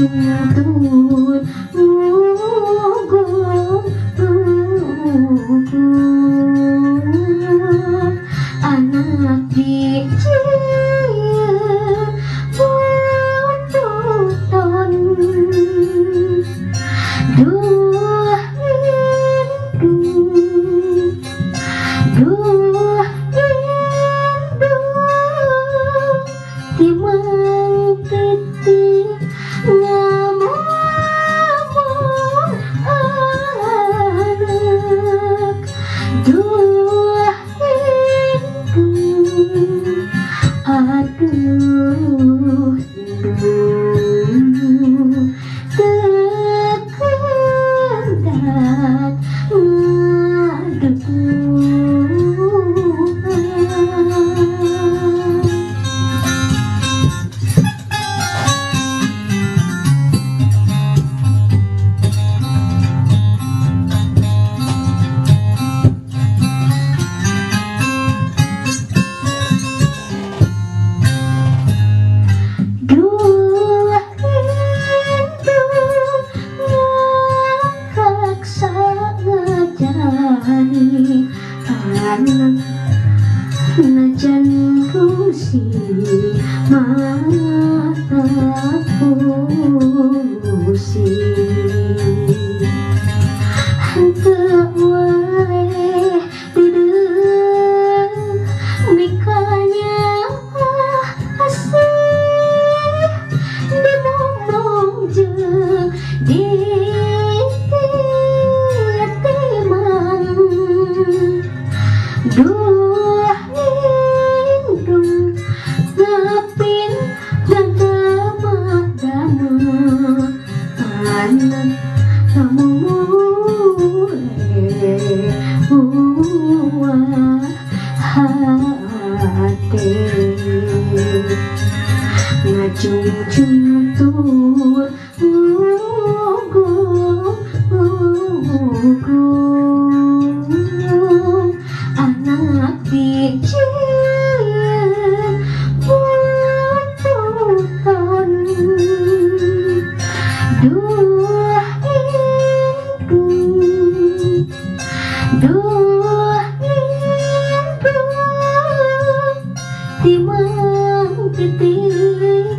tuntun ngugung anak dicieun buntuton duh rindu duh rindu timang titik ngamuk anak duh rindu aduh rindu tekendat anak najan rusi mata pusi henteu wae deudeuh mikanya asih dimomong jeung di duh rindu ngapin yang dama-dama anak kamu mulai buah hati ngajung-jung tur anak dicieun buntuton duh rindu duh rindu timang titik